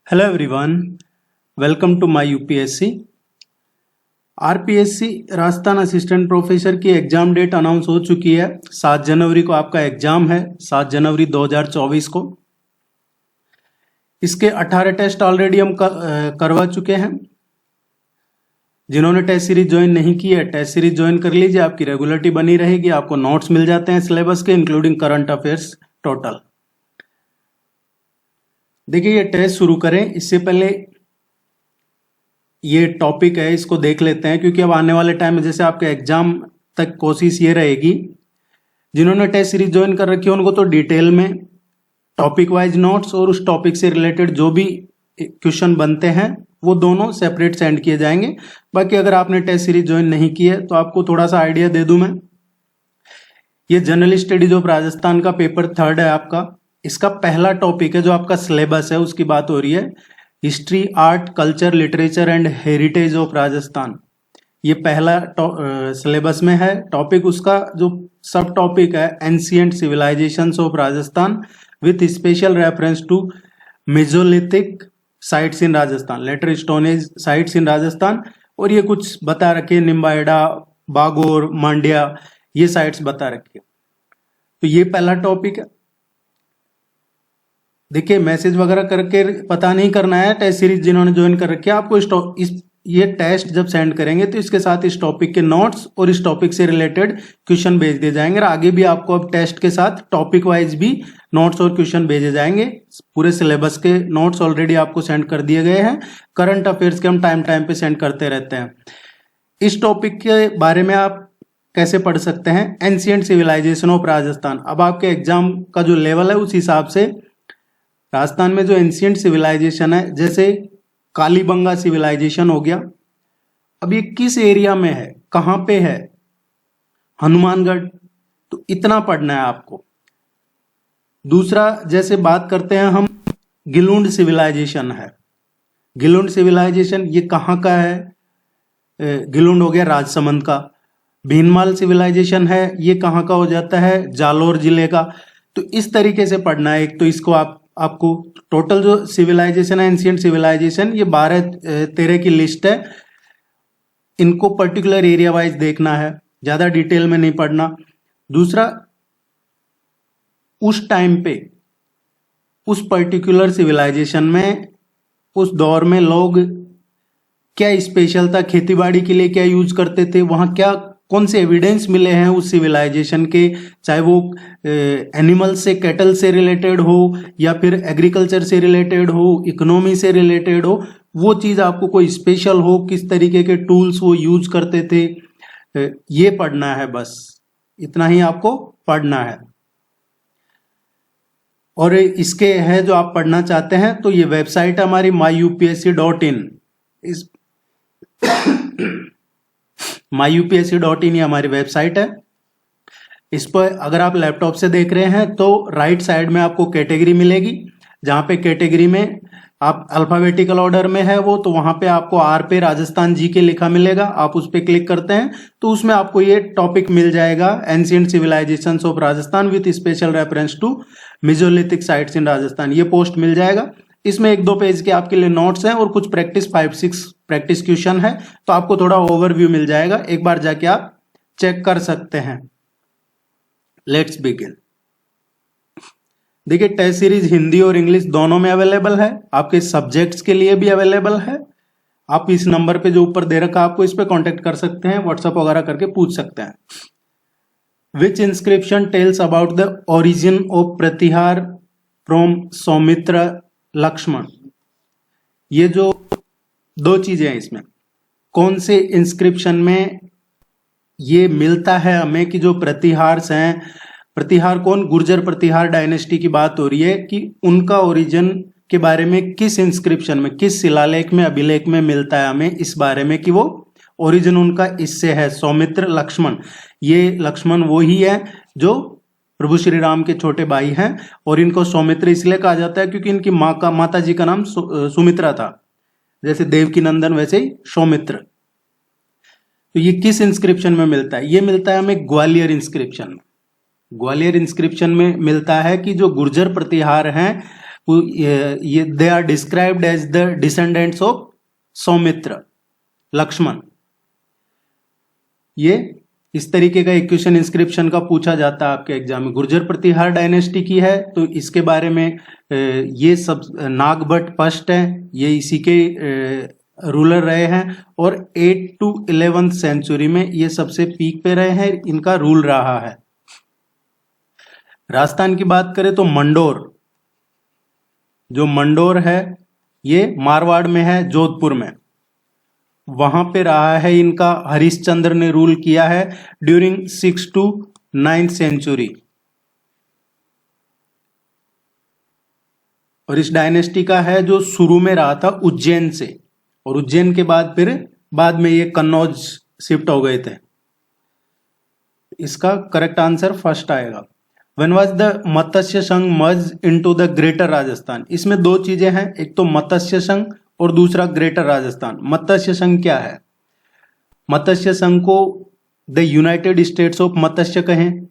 Hello everyone, welcome to my UPSC. RPSC Rajasthan assistant professor की exam date announce हो चुकी है। 7 जनवरी को आपका एग्जाम है, 7 जनवरी 2024 को। इसके 18 टेस्ट ऑलरेडी हम करवा चुके हैं। जिन्होंने टेस्ट सीरीज ज्वाइन नहीं की है, टेस्ट सीरीज ज्वाइन कर लीजिए, आपकी रेगुलरिटी बनी रहेगी। आपको नोट्स मिल जाते हैं सिलेबस के, इंक्लूडिंग करंट अफेयर्स टोटल। देखिए, ये टेस्ट शुरू करें इससे पहले ये टॉपिक है, इसको देख लेते हैं, क्योंकि अब आने वाले टाइम में जैसे आपके एग्जाम तक कोशिश ये रहेगी, जिन्होंने टेस्ट सीरीज ज्वाइन कर रखी है उनको तो डिटेल में टॉपिक वाइज नोट्स और उस टॉपिक से रिलेटेड जो भी क्वेश्चन बनते हैं वो दोनों सेपरेट सेंड किए जाएंगे। बाकी अगर आपने टेस्ट सीरीज ज्वाइन नहीं की है तो आपको थोड़ा सा आइडिया दे दूं मैं। ये जनरल स्टडीज ऑफ राजस्थान का पेपर 3 है आपका। इसका पहला टॉपिक है जो आपका सिलेबस है, उसकी बात हो रही है, history, art, culture, literature and heritage of Rajasthan. ये पहला सिलेबस में है टॉपिक। उसका जो सब टॉपिक है, ancient civilizations of Rajasthan with special reference to mesolithic sites in Rajasthan, later stone age sites in Rajasthan. और ये कुछ बता रखे, निम्बाहेड़ा, बागोर, मांड्या, ये साइट्स बता रखी है। तो ये पहला टॉपिक है। देखिए, मैसेज वगैरह करके पता नहीं करना है। टेस्ट सीरीज जिन्होंने ज्वाइन कर रखी है, आपको ये टेस्ट जब सेंड करेंगे तो इसके साथ इस टॉपिक के नोट्स और इस टॉपिक से रिलेटेड क्वेश्चन भेज दिए जाएंगे। और आगे भी आपको अब टेस्ट के साथ टॉपिक वाइज भी नोट्स और क्वेश्चन भेजे जाएंगे। पूरे सिलेबस के नोट्स ऑलरेडी आपको सेंड कर दिए गए हैं। करंट अफेयर्स के हम टाइम टाइम पे सेंड करते रहते हैं। इस टॉपिक के बारे में आप कैसे पढ़ सकते हैं, एंशिएंट सिविलाइजेशन ऑफ राजस्थान। अब आपके एग्जाम का जो लेवल है उस हिसाब से राजस्थान में जो एंशिएंट सिविलाइजेशन है, जैसे कालीबंगा सिविलाइजेशन हो गया, अब ये किस एरिया में है, कहां पे है, हनुमानगढ़, तो इतना पढ़ना है आपको। दूसरा, जैसे बात करते हैं हम, गिलुंड सिविलाइजेशन है। गिलुंड सिविलाइजेशन ये कहां का है, गिलुंड हो गया राजसमंद का। भीनमाल सिविलाइजेशन है, ये कहां का हो जाता है, जालोर जिले का। तो इस तरीके से पढ़ना है। एक तो इसको आपको टोटल जो सिविलाइजेशन है, एंशिएंट सिविलाइजेशन, ये 12-13 की लिस्ट है। इनको पर्टिकुलर एरिया वाइज देखना है, ज्यादा डिटेल में नहीं पढ़ना। दूसरा, उस टाइम पे उस पर्टिकुलर सिविलाइजेशन में, उस दौर में लोग क्या स्पेशल था, खेतीबाड़ी के लिए क्या यूज करते थे, वहां क्या कौन से एविडेंस मिले हैं उस सिविलाइजेशन के, चाहे वो एनिमल से, कैटल से रिलेटेड हो या फिर एग्रीकल्चर से रिलेटेड हो, इकोनॉमी से रिलेटेड हो, वो चीज आपको कोई स्पेशल हो, किस तरीके के टूल्स वो यूज करते थे, ये पढ़ना है। बस इतना ही आपको पढ़ना है। और इसके है जो आप पढ़ना चाहते हैं तो ये वेबसाइट है हमारी myupsc.in। इस myupsc.in ये हमारी वेबसाइट है। इस पर अगर आप लैपटॉप से देख रहे हैं तो राइट साइड में आपको कैटेगरी मिलेगी, जहां पे कैटेगरी में आप अल्फाबेटिकल ऑर्डर में है वो, तो वहां पे आपको आर पे राजस्थान जी के लिखा मिलेगा। आप उस पर क्लिक करते हैं तो उसमें आपको ये टॉपिक मिल जाएगा, ancient civilizations of Rajasthan with special reference to mesolithic sites in Rajasthan. ये पोस्ट मिल जाएगा। इसमें 1-2 पेज के आपके लिए नोट्स हैं और कुछ प्रैक्टिस 5-6 प्रैक्टिस क्वेश्चन है, तो आपको थोड़ा ओवरव्यू मिल जाएगा। एक बार जाके आप चेक कर सकते हैं। Let's begin. देखिए, टेस्ट सीरीज हिंदी और इंग्लिश दोनों में अवेलेबल है। आपके सब्जेक्ट्स के लिए भी अवेलेबल है। आप इस नंबर पे जो ऊपर दे रखा है, आपको इस पे कांटेक्ट कर सकते हैं, व्हाट्सएप वगैरह करके पूछ सकते हैं। Which inscription tells about the origin of Pratihar from Saumitra Lakshman. ये जो 2 चीजें हैं इसमें, कौन से इंस्क्रिप्शन में ये मिलता है हमें कि जो प्रतिहार्स हैं, प्रतिहार कौन, गुर्जर प्रतिहार डायनेस्टी की बात हो रही है, कि उनका ओरिजिन के बारे में किस इंस्क्रिप्शन में, किस शिलालेख में, अभिलेख में मिलता है हमें इस बारे में कि वो ओरिजिन उनका इससे है। सौमित्र लक्ष्मण, ये लक्ष्मण वो ही है जो प्रभु श्री राम के छोटे भाई हैं, और इनको सौमित्र इसलिए कहा जाता है क्योंकि इनकी माता जी का नाम सुमित्रा था। जैसे देवकी नंदन वैसे ही सौमित्र। तो ये किस इंस्क्रिप्शन में मिलता है, ये मिलता है हमें ग्वालियर इंस्क्रिप्शन में। ग्वालियर इंस्क्रिप्शन में मिलता है कि जो गुर्जर प्रतिहार हैं ये they are described as the descendants of Saumitra, Lakshman. ये इस तरीके का एक क्वेश्चन इंस्क्रिप्शन का पूछा जाता है आपके एग्जाम में। गुर्जर प्रतिहार डायनेस्टी की है तो इसके बारे में ये सब नागभट्ट फर्स्ट है, ये इसी के रूलर रहे हैं और 8 to 11th सेंचुरी में ये सबसे पीक पे रहे हैं, इनका रूल रहा है। राजस्थान की बात करें तो मंडोर, जो मंडोर है ये मारवाड़ में है, जोधपुर में, वहां पे रहा है इनका, हरिश्चंद्र ने रूल किया है ड्यूरिंग 6 to 9th सेंचुरी। और इस डायनेस्टी का है जो शुरू में रहा था उज्जैन से, और उज्जैन के बाद फिर बाद में ये कन्नौज शिफ्ट हो गए थे। इसका करेक्ट आंसर फर्स्ट आएगा। When was the मत्स्य संघ merged into the greater Rajasthan? इसमें दो चीजें हैं, एक तो मत्स्य संघ और दूसरा ग्रेटर राजस्थान। मत्स्य संघ क्या है? मत्स्य संघ को द यूनाइटेड स्टेट्स ऑफ मत्स्य कहें,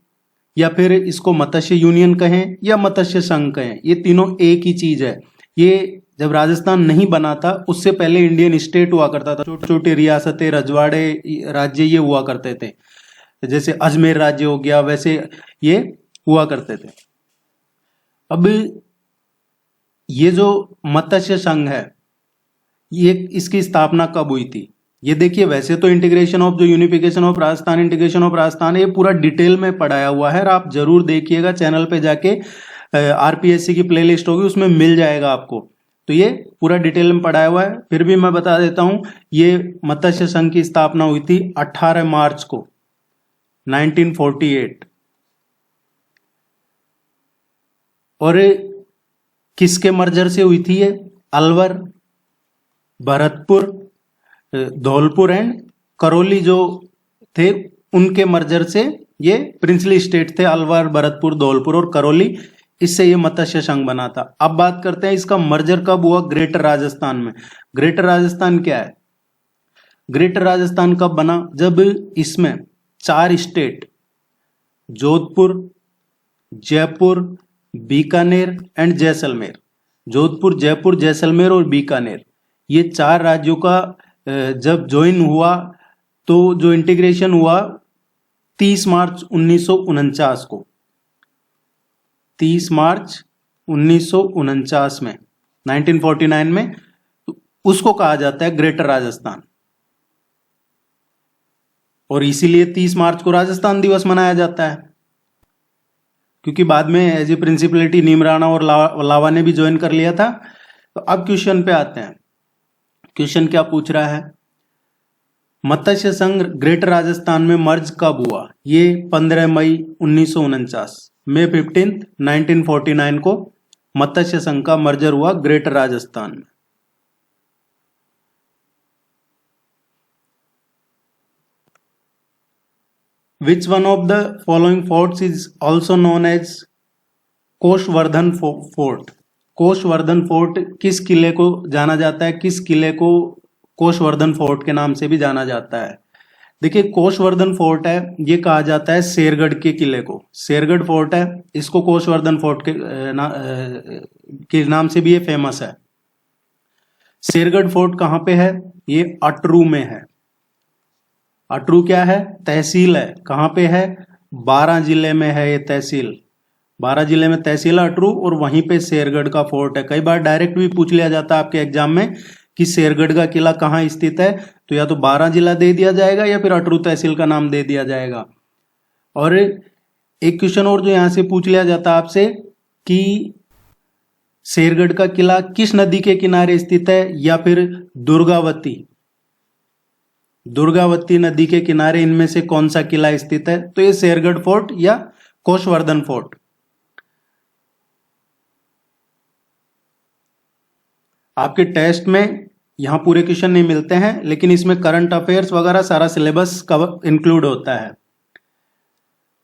या फिर इसको मत्स्य यूनियन कहें, या मत्स्य संघ कहें, ये तीनों एक ही चीज है। ये जब राजस्थान नहीं बना था उससे पहले इंडियन स्टेट हुआ करता था, छोटे छोटे रियासतें, रजवाड़े, राज्य ये हुआ करते थे। जैसे अजमेर राज्य हो गया, वैसे ये हुआ करते थे। अब ये जो मत्स्य संघ है ये इसकी स्थापना कब हुई थी? ये देखिए, वैसे तो इंटीग्रेशन ऑफ जो unification of Rajasthan, integration of Rajasthan, ये पूरा डिटेल में पढ़ाया हुआ है और आप जरूर देखिएगा, चैनल पे जाके आरपीएससी की प्लेलिस्ट होगी उसमें मिल जाएगा आपको। तो ये पूरा डिटेल में पढ़ाया हुआ है, फिर भी मैं बता देता हूं। ये मत्स्य संघ की स्थापना हुई थी 18 मार्च को 1948। और किसके मर्जर से हुई थी ये? अलवर, भरतपुर, धौलपुर एंड करौली जो थे उनके मर्जर से ये प्रिंसली स्टेट थे, अलवर, भरतपुर, धौलपुर और करौली, इससे ये मत्स्य संघ बना था। अब बात करते हैं इसका मर्जर कब हुआ ग्रेटर राजस्थान में। ग्रेटर राजस्थान क्या है? ग्रेटर राजस्थान कब बना? जब इसमें 4 स्टेट, जोधपुर, जयपुर, बीकानेर एंड जैसलमेर, जोधपुर, जयपुर, जैसलमेर और बीकानेर, ये 4 राज्यों का जब ज्वाइन हुआ तो जो इंटीग्रेशन हुआ 30 मार्च 1949 को, 30 मार्च 1949 में, 1949 में, उसको कहा जाता है ग्रेटर राजस्थान। और इसीलिए 30 मार्च को राजस्थान दिवस मनाया जाता है, क्योंकि बाद में एज ए प्रिंसिपलिटी नीम राणा और लावा ने भी ज्वाइन कर लिया था। तो अब क्वेश्चन पे आते हैं। क्वेश्चन क्या पूछ रहा है? मत्स्य संघ ग्रेटर राजस्थान में मर्ज कब हुआ? ये 15 मई 1949, मई 15, 1949 को मत्स्य संघ का मर्जर हुआ ग्रेटर राजस्थान में। Which one of the following forts is also known as Koshvardhan fort? Koshvardhan fort किस किले को जाना जाता है? किस किले को कोशवर्धन फोर्ट के नाम से भी जाना जाता है? देखिए, कोशवर्धन फोर्ट है, ये कहा जाता है शेरगढ़ के किले को। शेरगढ़ फोर्ट है, इसको कोशवर्धन फोर्ट के नाम से भी ये फेमस है। शेरगढ़ फोर्ट कहाँ पे है? ये अटरू में है। अटरू क्या है? तहसील है। कहाँ पे है? 12 जिले में है ये तहसील। 12 जिले में तहसील अटरू, और वहीं पे शेरगढ़ का फोर्ट है। कई बार डायरेक्ट भी पूछ लिया जाता है आपके एग्जाम में कि शेरगढ़ का किला कहाँ स्थित है, तो या तो 12 जिला दे दिया जाएगा या फिर अटरू तहसील का नाम दे दिया जाएगा। और एक क्वेश्चन और जो यहां से पूछ लिया जाता है आपसे कि शेरगढ़ का किला किस नदी के किनारे स्थित है, या फिर दुर्गावती नदी के किनारे इनमें से कौन सा किला स्थित है? तो ये शेरगढ़ फोर्ट या कोशवर्धन फोर्ट। आपके टेस्ट में यहां पूरे क्वेश्चन नहीं मिलते हैं, लेकिन इसमें करंट अफेयर्स वगैरह सारा सिलेबस कवर इंक्लूड होता है।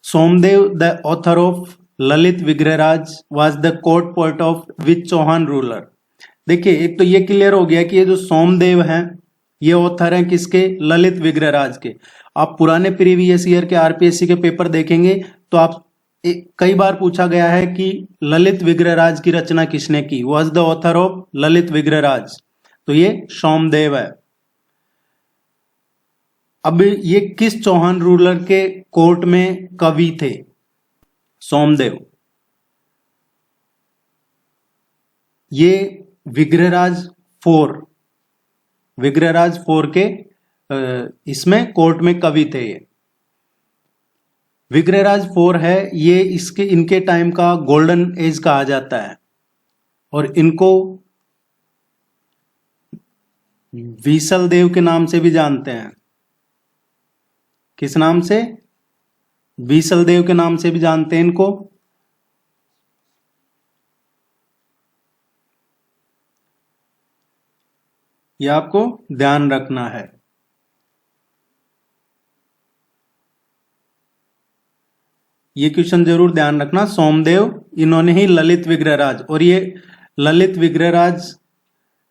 Somdev the author of Lalit Vigraharaj was the court poet of which Chauhan ruler? देखिए, एक तो ये क्लियर हो गया कि ये जो सोमदेव हैं ये ऑथर हैं किसके? ललित विग्रहराज के। आप पुराने प्रीवियस ईयर के आरपीएससी के पेपर देखेंगे तो आप कई बार पूछा गया है कि ललित विग्रहराज की रचना किसने की, was the author of Lalit Vigraharaj, तो ये सोमदेव है। अब ये किस चौहान रूलर के कोर्ट में कवि थे? सोमदेव। ये विग्रहराज फोर के इसमें कोर्ट में कवि थे। ये विग्रहराज फोर है, ये इनके टाइम का गोल्डन एज कहा जाता है और इनको विसल देव के नाम से भी जानते हैं। किस नाम से? विसल देव के नाम से भी जानते हैं इनको। ये आपको ध्यान रखना है। ये क्वेश्चन जरूर ध्यान रखना। सोमदेव, इन्होंने ही ललित विग्रहराज, और ये ललित विग्रहराज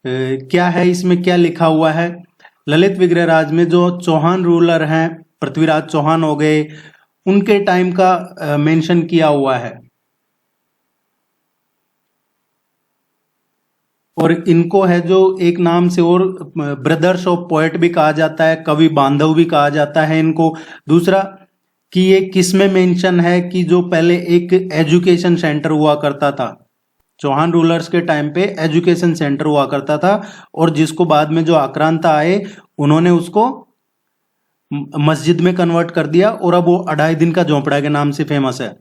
क्या है, इसमें क्या लिखा हुआ है? ललित विग्रहराज में जो चौहान रूलर हैं, पृथ्वीराज चौहान हो गए, उनके टाइम का मेंशन किया हुआ है। और इनको है जो एक नाम से और ब्रदर्स ऑफ पोएट भी कहा जाता है, कवि बांधव भी कहा जाता है इनको। दूसरा कि ये किस में मेंशन है कि जो पहले एक एजुकेशन सेंटर हुआ करता था, चौहान रूलर्स के टाइम पे एजुकेशन सेंटर हुआ करता था, और जिसको बाद में जो आक्रांता आए उन्होंने उसको मस्जिद में कन्वर्ट कर दिया, और अब वो 2.5 दिन का झोंपड़ा के नाम से फेमस है।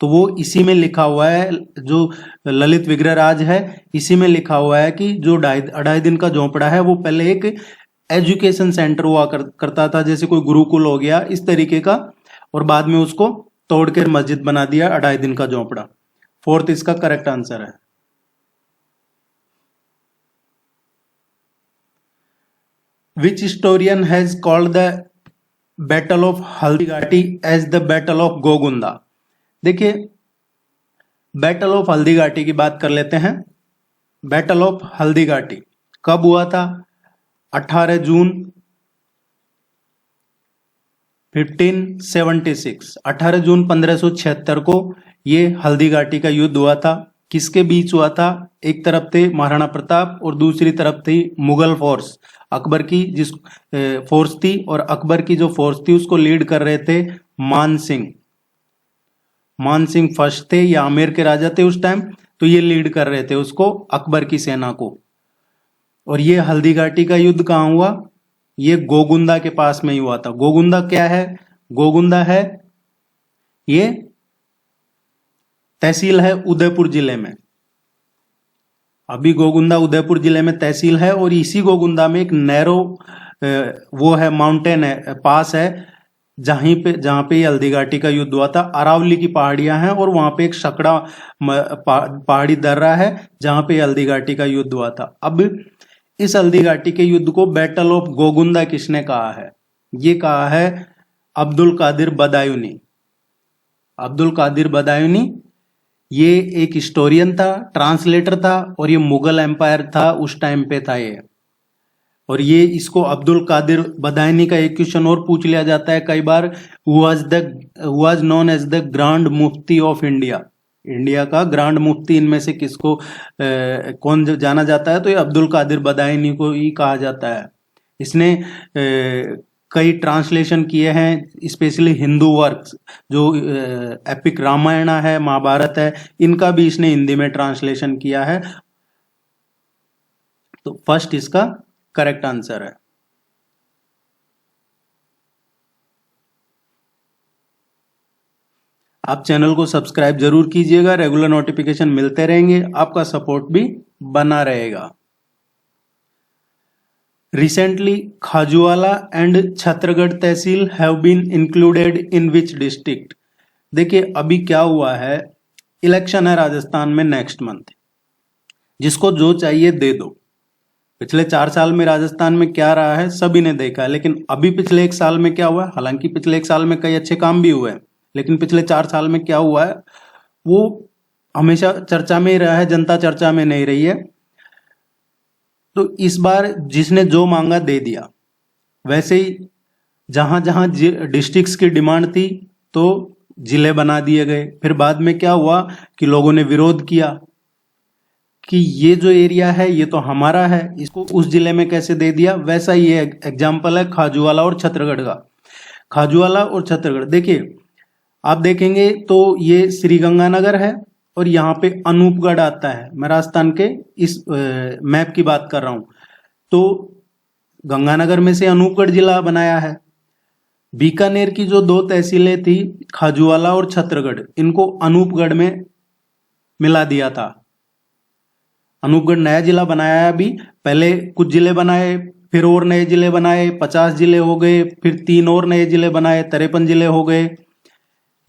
तो वो इसी में लिखा हुआ है, जो ललित विग्रहराज है इसी में लिखा हुआ है कि जो 2.5 दिन का झोंपड़ा है वो पहले एक एजुकेशन सेंटर हुआ करता था, जैसे कोई गुरुकुल हो गया इस तरीके का, और बाद में उसको तोड़कर मस्जिद बना दिया 2.5 दिन का झोंपड़ा। फोर्थ इसका करेक्ट आंसर है। Which historian has called the battle of Haldighati as the battle of Gogunda? देखिए, बैटल ऑफ हल्दीघाटी की बात कर लेते हैं। बैटल ऑफ हल्दीघाटी कब हुआ था? 18 जून 1576, 18 जून 1576 को ये हल्दीघाटी का युद्ध हुआ था। किसके बीच हुआ था? एक तरफ थे महाराणा प्रताप और दूसरी तरफ थी मुगल फोर्स, अकबर की जिस फोर्स थी, और अकबर की जो फोर्स थी उसको लीड कर रहे थे मान सिंह फर्स्ट थे, या आमेर के राजा थे उस टाइम, तो ये लीड कर रहे थे उसको, अकबर की सेना को। और ये हल्दीघाटी का युद्ध कहाँ हुआ? ये गोगुंदा के पास में ही हुआ था। गोगुंदा क्या है? गोगुंदा है ये तहसील है उदयपुर जिले में। अभी गोगुंदा उदयपुर जिले में तहसील है, और इसी गोगुंदा में एक नैरो वो है, माउंटेन है, पास है, जहां पे हल्दीघाटी का युद्ध हुआ था। अरावली की पहाड़ियां हैं और वहां पे एक सकड़ा पहाड़ी दर्रा है जहां पे हल्दीघाटी का युद्ध हुआ था। अब इस हल्दीघाटी के युद्ध को बैटल ऑफ गोगुंदा किसने कहा है? ये कहा है अब्दुल कादिर बदायूनी। अब्दुल कादिर बदायूनी ये एक हिस्टोरियन था, ट्रांसलेटर था, और ये मुगल एम्पायर था उस टाइम पे था ये। और ये इसको अब्दुल कादिर बदायूनी का एक क्वेश्चन और पूछ लिया जाता है कई बार, was known as the grand mufti of India. India का ग्रांड मुफ्ती इनमें से किसको कौन जाना जाता है? तो ये अब्दुल कादिर बदायूनी को ही कहा जाता है। इसने कई ट्रांसलेशन किए हैं, स्पेशली हिंदू वर्क्स जो एपिक रामायण है, महाभारत है, इनका भी इसने हिंदी में ट्रांसलेशन किया है। तो फर्स्ट इसका करेक्ट आंसर है। आप चैनल को सब्सक्राइब जरूर कीजिएगा, रेगुलर नोटिफिकेशन मिलते रहेंगे, आपका सपोर्ट भी बना रहेगा। Recently, Khajuwala and Chhattargarh tehsil have been included in which district? देखिए, अभी क्या हुआ है, इलेक्शन है राजस्थान में नेक्स्ट मंथ, जिसको जो चाहिए दे दो। पिछले 4 साल में राजस्थान में क्या रहा है सभी ने देखा है, लेकिन अभी पिछले 1 साल में क्या हुआ है? हालांकि पिछले 1 साल में कई अच्छे काम भी हुए हैं, लेकिन पिछले 4 साल में क्या हुआ है वो हमेशा चर्चा में ही रहा है, जनता चर्चा में नहीं रही है। तो इस बार जिसने जो मांगा दे दिया। वैसे ही जहां जहां डिस्ट्रिक्ट्स की डिमांड थी तो जिले बना दिए गए। फिर बाद में क्या हुआ कि लोगों ने विरोध किया कि ये जो एरिया है ये तो हमारा है, इसको उस जिले में कैसे दे दिया। वैसा ये एग्जाम्पल है खाजूवाला और छत्तरगढ़ का। खाजूवाला और छत्तरगढ़ देखिए, आप देखेंगे तो ये श्रीगंगानगर है और यहाँ पे अनूपगढ़ आता है। मैं राजस्थान के इस मैप की बात कर रहा हूं। तो गंगानगर में से अनूपगढ़ जिला बनाया है। बीकानेर की जो दो तहसीलें थी खाजूवाला और छत्तरगढ़, इनको अनूपगढ़ में मिला दिया था। अनूपगढ़ नया जिला बनाया है अभी। पहले कुछ जिले बनाए, फिर और नए जिले बनाए, 50 जिले हो गए, फिर 3 और नए जिले बनाए, 53 जिले हो गए।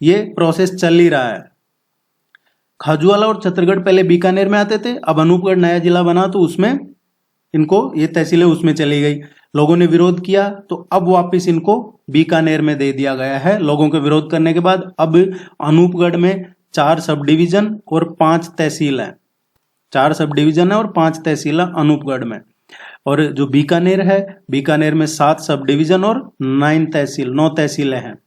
ये प्रोसेस चल ही रहा है। खाजूवाला और छत्तरगढ़ पहले बीकानेर में आते थे, अब अनूपगढ़ नया जिला बना तो उसमें इनको ये तहसीलें उसमें चली गई। लोगों ने विरोध किया तो अब वापस इनको बीकानेर में दे दिया गया है। लोगों के विरोध करने के बाद अब अनूपगढ़ में 4 सब डिवीजन और 5 तहसील है। 4 सब डिवीजन है और 5 तहसील है अनूपगढ़ में। और जो बीकानेर है, बीकानेर में 7 सब डिवीजन और 9 तहसीलें हैं। तो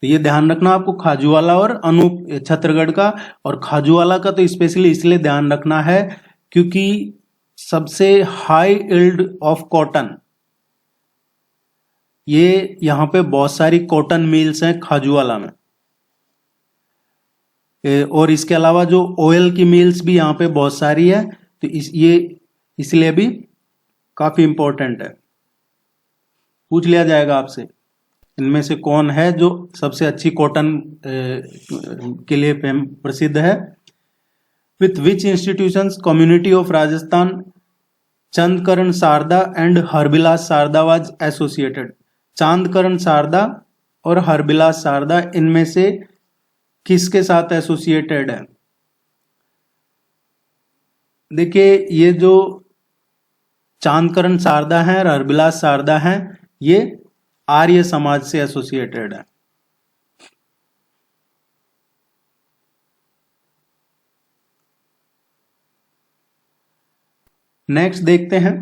ये ध्यान रखना आपको खाजूवाला और छत्तरगढ़ का। और खाजूवाला का तो स्पेशली इसलिए ध्यान रखना है क्योंकि सबसे हाई यील्ड ऑफ कॉटन, ये यहां पे बहुत सारी कॉटन मिल्स हैं खाजूवाला में। और इसके अलावा जो ऑयल की मिल्स भी यहाँ पे बहुत सारी है। तो ये इसलिए भी काफी इंपॉर्टेंट है। पूछ लिया जाएगा आपसे इनमें से कौन है जो सबसे अच्छी कॉटन के लिए प्रसिद्ध है। With which institutions community of Rajasthan Chandkaran Sharda and Harbilas Sharda was associated. Chandkaran Sharda और हरबिलास शारदा इनमें से किसके साथ एसोसिएटेड है। देखिए, ये जो चांदकरण शारदा है और हरबिलास शारदा है, ये आर्य समाज से एसोसिएटेड है। नेक्स्ट देखते हैं,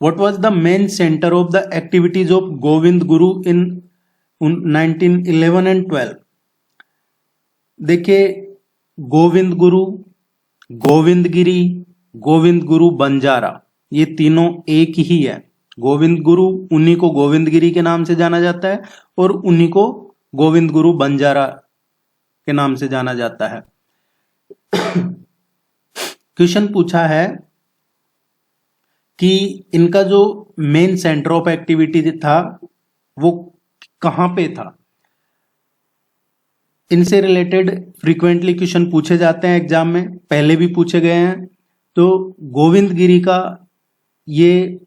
what was the main centre of the activities of Govind Guru in 1911 and 12। देखिए, गोविंद गुरु, गोविंदगिरी, गोविंद गुरु बंजारा, ये तीनों एक ही है। गोविंद गुरु उन्हीं को गोविंदगिरी के नाम से जाना जाता है और उन्हीं को गोविंद गुरु बंजारा के नाम से जाना जाता है। क्वेश्चन पूछा है कि इनका जो मेन सेंटर ऑफ एक्टिविटी था वो कहां पे था। इनसे रिलेटेड फ्रीक्वेंटली क्वेश्चन पूछे जाते हैं एग्जाम में, पहले भी पूछे गए हैं। तो गोविंदगिरी का ये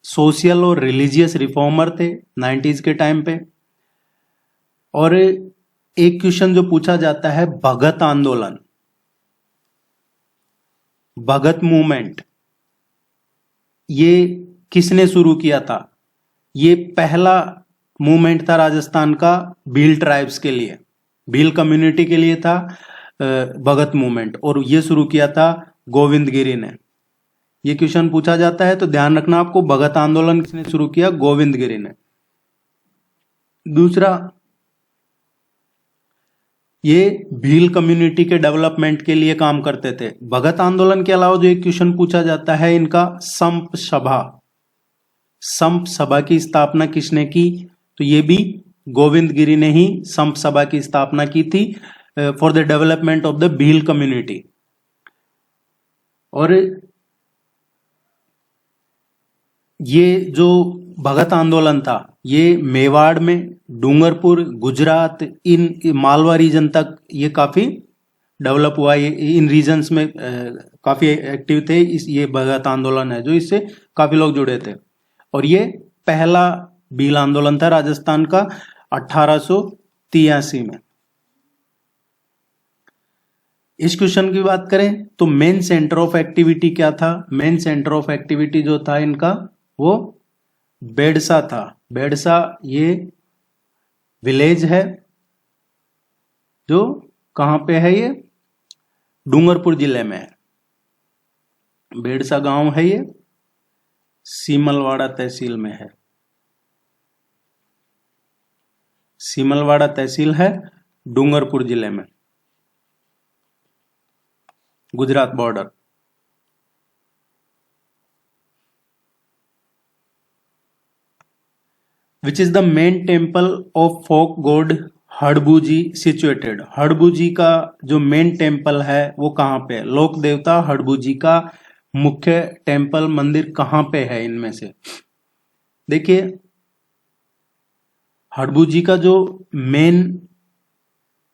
सोशल और रिलीजियस रिफॉर्मर थे 90s के टाइम पे। और एक क्वेश्चन जो पूछा जाता है, भगत आंदोलन, भगत मूवमेंट, ये किसने शुरू किया था। ये पहला मूवमेंट था राजस्थान का भील ट्राइब्स के लिए, भील कम्युनिटी के लिए था भगत मूवमेंट, और ये शुरू किया था गोविंदगिरी ने। ये क्वेश्चन पूछा जाता है तो ध्यान रखना आपको, भगत आंदोलन किसने शुरू किया, गोविंदगिरी ने। दूसरा, ये भील कम्युनिटी के डेवलपमेंट के लिए काम करते थे। भगत आंदोलन के अलावा जो एक क्वेश्चन पूछा जाता है इनका, संप सभा, संप सभा की स्थापना किसने की। तो ये भी गोविंदगिरी ने ही संप सभा की स्थापना की थी for the development of the Bhil community. और ये जो भगत आंदोलन था ये मेवाड़ में, डूंगरपुर, गुजरात, इन मालवा रीजन तक ये काफी डेवलप हुआ। ये इन रीजन्स में काफी एक्टिव थे। ये भगत आंदोलन है जो इससे काफी लोग जुड़े थे। और ये पहला भील आंदोलन था राजस्थान का 1883 में। इस क्वेश्चन की बात करें तो मेन सेंटर ऑफ एक्टिविटी क्या था। मेन सेंटर ऑफ एक्टिविटी जो था इनका वो बेडसा था। बेडसा ये विलेज है जो कहां पे है, ये डूंगरपुर जिले में है। बेडसा गांव है, ये सीमलवाड़ा तहसील में है। सीमलवाड़ा तहसील है डूंगरपुर जिले में, Gujarat border. Which is the main temple of folk god Harbuji situated. Harbuji का जो मेन टेम्पल है वो कहाँ पे है? लोक देवता हड़बूजी का मुख्य टेम्पल मंदिर कहाँ पे है इनमें से? देखिए, हड़बूजी का जो मेन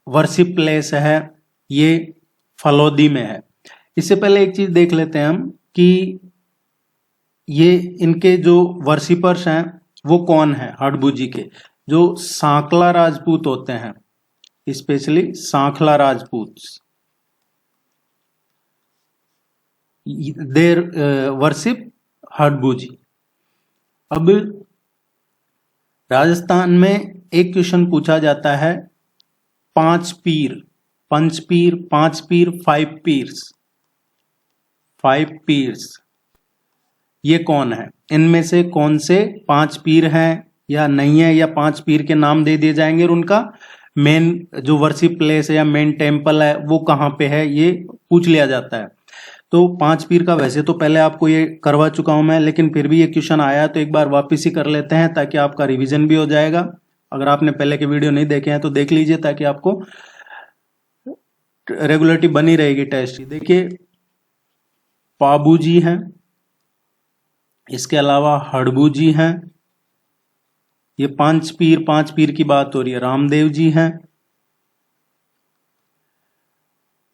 वर्शिप प्लेस है ये फलौदी में है। इससे पहले एक चीज देख लेते हैं हम कि ये इनके जो वर्शिपर्स हैं वो कौन है हड़बूजी के। जो सांकला राजपूत होते हैं, स्पेशली सांखला राजपूत, देर वर्शिप हड़बूजी। अब राजस्थान में एक क्वेश्चन पूछा जाता है, पांच पीर, पंच पीर, पांच पीर, फाइव पीर्स, फाइव पीर्स, ये कौन है? इनमें से कौन से पांच पीर हैं या नहीं है, या पांच पीर के नाम दे दिए जाएंगे और उनका मेन जो वर्शिप प्लेस है या मेन टेम्पल है वो कहाँ पे है, ये पूछ लिया जाता है। तो पांच पीर का वैसे तो पहले आपको ये करवा चुका हूं मैं, लेकिन फिर भी ये क्वेश्चन आया तो एक बार वापस ही कर लेते हैं ताकि आपका रिवीजन भी हो जाएगा। अगर आपने पहले के वीडियो नहीं देखे हैं तो देख लीजिए ताकि आपको रेगुलरिटी बनी रहेगी टेस्ट की। देखिए, पाबू जी हैं, इसके अलावा हड़बू जी हैं, ये पांच पीर की बात हो रही है। रामदेव जी हैं,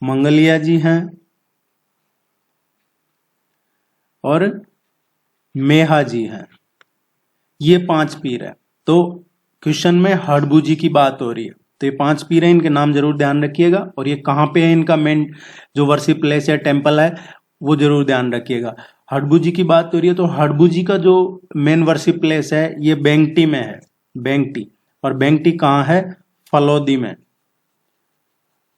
मंगलिया जी हैं और मेहा जी हैं, ये पांच पीर है। तो क्वेश्चन में हड़बू जी की बात हो रही है, तो ये पांच पीर हैं, इनके नाम जरूर ध्यान रखिएगा। और ये कहाँ पे है, इनका मेन जो वर्शिप प्लेस या टेम्पल है वो जरूर ध्यान रखिएगा। हड़बू जी की बात हो रही है तो हड़बू जी का जो मेन वर्शिप प्लेस है ये बेंगटी में है, बेंगटी। और बेंगटी कहाँ है? फलौदी में।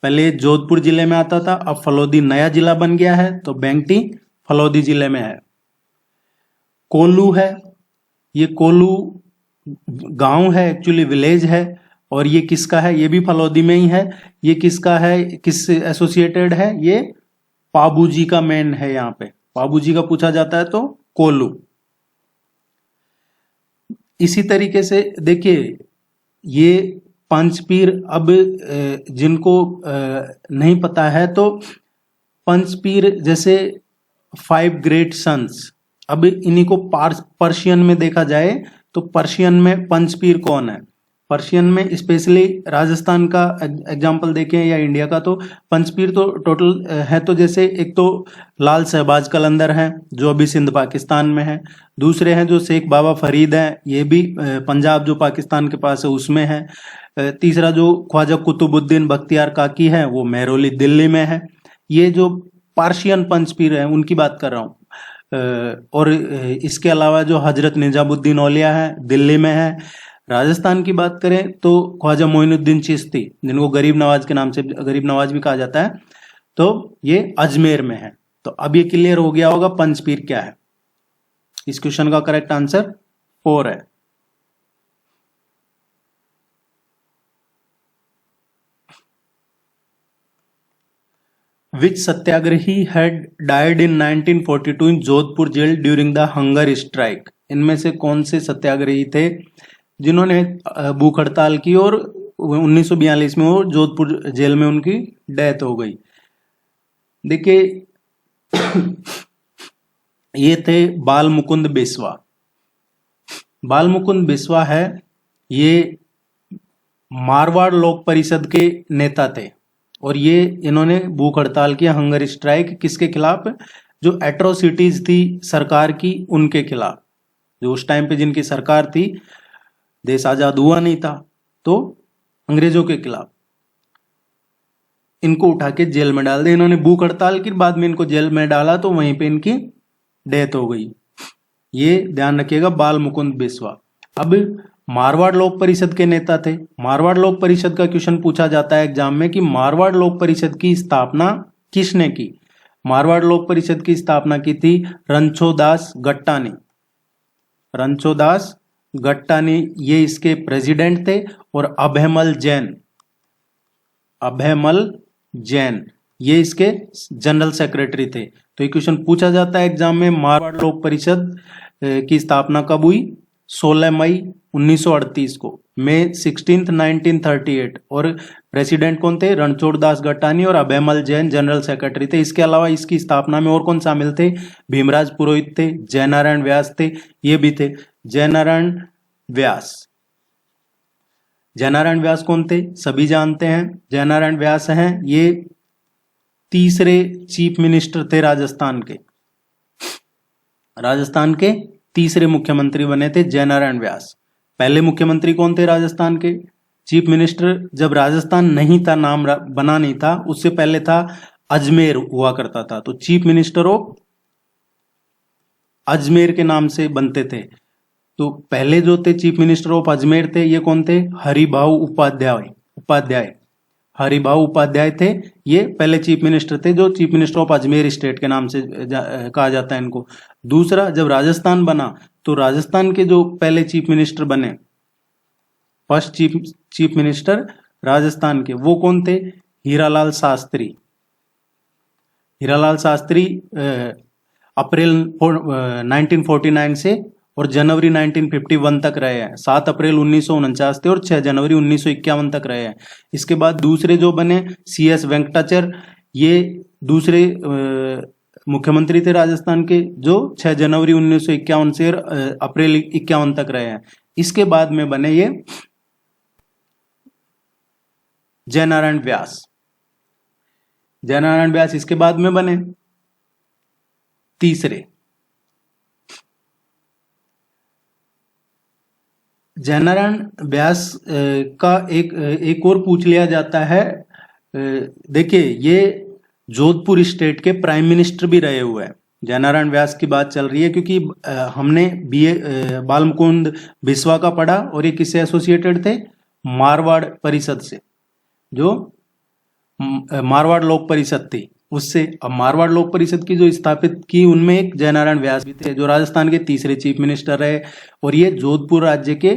पहले जोधपुर जिले में आता था, अब फलौदी नया जिला बन गया है, तो बेंगटी फलौदी जिले में है। कोल्लू है, ये कोल्लू गांव है, एक्चुअली विलेज है, और ये किसका है? ये भी फलौदी में ही है। ये किसका है, किससे एसोसिएटेड है? ये पाबू जी का मेन है। यहाँ पे पाबू जी का पूछा जाता है तो कोल्लू। इसी तरीके से देखिए, ये पंचपीर, अब जिनको नहीं पता है तो पंचपीर जैसे फाइव ग्रेट सन्स, अब इन्हीं को पर्शियन में देखा जाए तो पर्शियन में पंचपीर कौन है? पर्शियन में स्पेशली राजस्थान का एग्जांपल देखें या इंडिया का, तो पंचपीर तो टोटल है। तो जैसे एक तो लाल शहबाज कलंदर हैं जो अभी सिंध पाकिस्तान में है, दूसरे हैं जो शेख बाबा फरीद हैं, ये भी पंजाब जो पाकिस्तान के पास है उसमें है, तीसरा जो ख्वाजा कुतुबुद्दीन बख्तियार काकी है वो महरौली दिल्ली में है। ये जो पार्शियन पंचपीर है उनकी बात कर रहा हूँ। और इसके अलावा जो हजरत निजामुद्दीन औलिया है दिल्ली में है। राजस्थान की बात करें तो ख्वाजा मोइनुद्दीन चिश्ती, जिनको गरीब नवाज के नाम से गरीब नवाज भी कहा जाता है, तो ये अजमेर में है। तो अब ये क्लियर हो गया होगा पंचपीर क्या है। इस क्वेश्चन का करेक्ट आंसर 4 है। Which Satyagrahi had died in 1942 in Jodhpur jail during the hunger strike. इनमें से कौन से सत्याग्रही थे जिन्होंने भूख हड़ताल की और 1942 में वो जोधपुर जेल में उनकी डेथ हो गई? देखिए, ये थे बाल मुकुंद बिस्वा। बाल मुकुंद बिस्वा है, ये मारवाड़ लोक परिषद के नेता थे और ये इन्होंने भूख हड़ताल किया, हंगर स्ट्राइक, किसके खिलाफ? जो एट्रोसिटीज थी सरकार की उनके खिलाफ। जो उस टाइम पे जिनकी सरकार थी, देश आजाद हुआ नहीं था, तो अंग्रेजों के खिलाफ इनको उठा के जेल में डाल दिया। इन्होंने भूख हड़ताल की, बाद में इनको जेल में डाला तो वहीं पे इनकी डेथ हो गई। ये ध्यान रखिएगा, बाल मुकुंद बिस्वा। अब मारवाड़ लोक परिषद के नेता थे। मारवाड़ लोक परिषद का क्वेश्चन पूछा जाता है एग्जाम में कि मारवाड़ लोक परिषद की स्थापना किसने की? मारवाड़ लोक परिषद की स्थापना की थी रणछोदास गट्टा ने। रणछोदास गट्टानी ये इसके प्रेसिडेंट थे, और अभयमल जैन ये इसके जनरल सेक्रेटरी थे। तो ये क्वेश्चन पूछा जाता है एग्जाम में। मारवाड़ लोक परिषद की स्थापना कब हुई? 16 मई 1938 को, मई 16 1938। और प्रेसिडेंट कौन थे? रणछोड़ दास गट्टानी और अभयमल जैन जनरल सेक्रेटरी थे। इसके अलावा इसकी स्थापना में और कौन शामिल थे? भीमराज पुरोहित थे, जयनारायण व्यास थे, ये भी थे। जयनारायण व्यास कौन थे? सभी जानते हैं। जयनारायण व्यास हैं ये तीसरे चीफ मिनिस्टर थे राजस्थान के तीसरे मुख्यमंत्री बने थे जयनारायण व्यास। पहले मुख्यमंत्री कौन थे राजस्थान के? चीफ मिनिस्टर जब राजस्थान नहीं था, नाम बना नहीं था, उससे पहले था अजमेर हुआ करता था, तो चीफ मिनिस्टर ऑफ अजमेर के नाम से बनते थे। तो पहले जो थे चीफ मिनिस्टर ऑफ अजमेर थे, ये कौन थे? हरिभाऊ उपाध्याय थे। ये पहले चीफ मिनिस्टर थे, जो chief minister of Ajmer state के नाम से कहा जाता है इनको। दूसरा, जब राजस्थान बना तो राजस्थान के जो पहले चीफ मिनिस्टर बने, फर्स्ट चीफ मिनिस्टर राजस्थान के, वो कौन थे? हीरालाल शास्त्री अप्रैल 1949 से और जनवरी 1951 तक रहे हैं। 7 अप्रैल 1949 थे और 6 जनवरी 1951 तक रहे हैं। इसके बाद दूसरे जो बने CS वेंकटाचल, ये दूसरे मुख्यमंत्री थे राजस्थान के, जो 6 जनवरी 1951 से अप्रैल 51 तक रहे हैं। इसके बाद में बने ये जयनारायण व्यास इसके बाद में बने तीसरे। जयनारायण व्यास का एक और पूछ लिया जाता है। देखिए, ये जोधपुर स्टेट के प्राइम मिनिस्टर भी रहे हुए हैं। जयनारायण व्यास की बात चल रही है क्योंकि हमने BA बालमुकुंद बिस्वा का पढ़ा, और ये किससे एसोसिएटेड थे? मारवाड़ परिषद से, जो मारवाड़ लोक परिषद थी उससे। अब मारवाड़ लोक परिषद की जो स्थापित की, उनमें एक जयनारायण व्यास भी थे, जो राजस्थान के तीसरे चीफ मिनिस्टर रहे, और ये जोधपुर राज्य के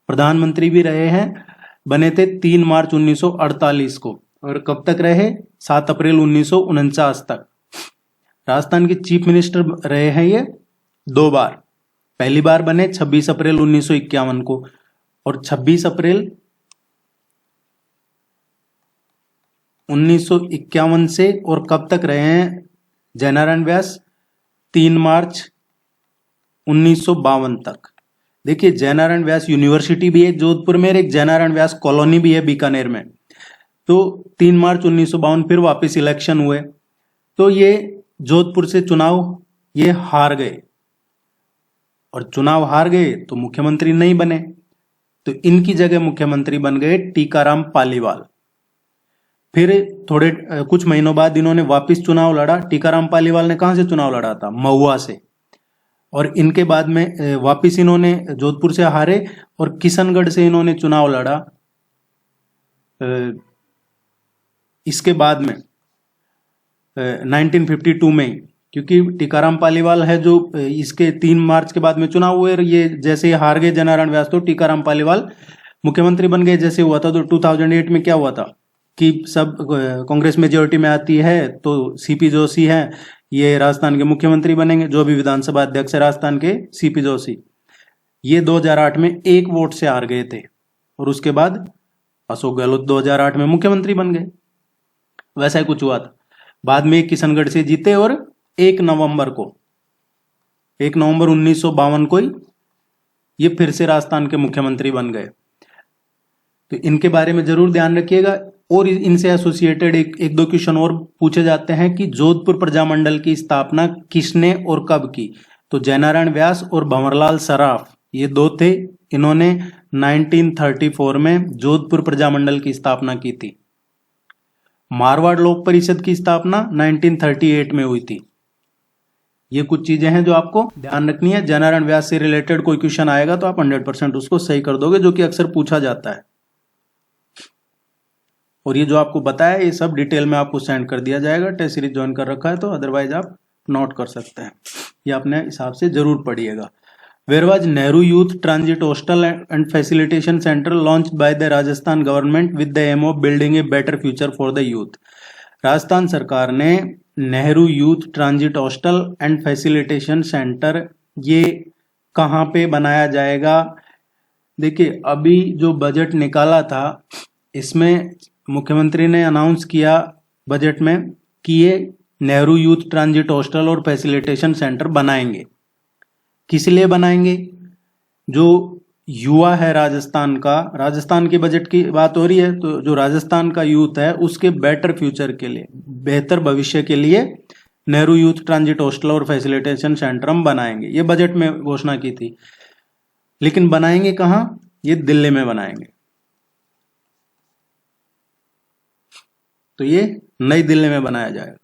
प्रधानमंत्री भी रहे हैं। बने थे 3 मार्च 1948 को, और कब तक रहे? 7 अप्रैल 1949 तक। राजस्थान के चीफ मिनिस्टर रहे हैं ये 2 बार। पहली बार बने 26 अप्रैल 1951 को, और 26 अप्रैल 1951 से और कब तक रहे हैं जयनारायण व्यास? 3 मार्च 1952 तक। देखिए, जयनारायण व्यास यूनिवर्सिटी भी है जोधपुर में, एक जयनारायण व्यास कॉलोनी भी है बीकानेर में। तो 3 मार्च 1952 फिर वापस इलेक्शन हुए, तो ये जोधपुर से चुनाव ये हार गए, और चुनाव हार गए तो मुख्यमंत्री नहीं बने, तो इनकी जगह मुख्यमंत्री बन गए टीकाराम पालीवाल। फिर थोड़े कुछ महीनों बाद इन्होंने वापस चुनाव लड़ा। टीकाराम पालीवाल ने कहां से चुनाव लड़ा था? महुआ से। और इनके बाद में वापस इन्होंने जोधपुर से हारे, और किशनगढ़ से इन्होंने चुनाव लड़ा। इसके बाद में 1952 में, क्योंकि टीकाराम पालीवाल है जो इसके 3 मार्च के बाद में चुनाव हुए, ये जैसे ही हार गए जयनारायण व्यास, तो टीकाराम पालीवाल मुख्यमंत्री बन गए। जैसे हुआ था तो 2008 में क्या हुआ था कि सब कांग्रेस मेजोरिटी में आती है, तो CP जोशी हैं, ये राजस्थान के मुख्यमंत्री बनेंगे, जो भी विधानसभा अध्यक्ष है राजस्थान के, CP जोशी। ये 2008 में 1 वोट से हार गए थे, और उसके बाद अशोक गहलोत 2008 में मुख्यमंत्री बन गए। वैसा ही कुछ हुआ था। बाद में किशनगढ़ से जीते, और 1 नवंबर 1952 को ही ये फिर से राजस्थान के मुख्यमंत्री बन गए। तो इनके बारे में जरूर ध्यान रखिएगा। और इनसे एसोसिएटेड एक दो क्वेश्चन और पूछे जाते हैं कि जोधपुर प्रजामंडल की स्थापना किसने और कब की? तो जयनारायण व्यास और भंवरलाल सराफ, ये 2 थे। इन्होंने 1934 में जोधपुर प्रजामंडल की स्थापना की थी। मारवाड़ लोक परिषद की स्थापना 1938 में हुई थी। ये कुछ चीजें हैं जो आपको ध्यान रखनी है। जयनारायण व्यास से रिलेटेड कोई क्वेश्चन आएगा तो आप 100% उसको सही कर दोगे, जो कि अक्सर पूछा जाता है। और ये जो आपको बताया, ये सब डिटेल में आपको सेंड कर दिया जाएगा। टेस्ट सीरीज ज्वाइन कर रखा है तो, अदरवाइज आप नोट कर सकते हैं। ये अपने हिसाब से जरूर पढ़िएगा। Where was Nehru Youth Transit Hostel and Facilitation Center launched by the Rajasthan government with the aim of building a better future for the youth? Rajasthan सरकार ने Nehru youth transit hostel and facilitation centre ये कहाँ पे बनाया जाएगा? देखिए, अभी जो बजट निकाला था इसमें मुख्यमंत्री ने अनाउंस किया बजट में कि ये नेहरू यूथ ट्रांजिट हॉस्टल और फैसिलिटेशन सेंटर बनाएंगे। किस लिए बनाएंगे? जो युवा है राजस्थान के बजट की बात हो रही है, तो जो राजस्थान का यूथ है उसके बेटर फ्यूचर के लिए, बेहतर भविष्य के लिए नेहरू यूथ ट्रांजिट हॉस्टल और फैसिलिटेशन सेंटर हम बनाएंगे। ये बजट में घोषणा की थी, लेकिन बनाएंगे कहाँ? ये दिल्ली में बनाएंगे। तो ये नई दिल्ली में बनाया जाएगा।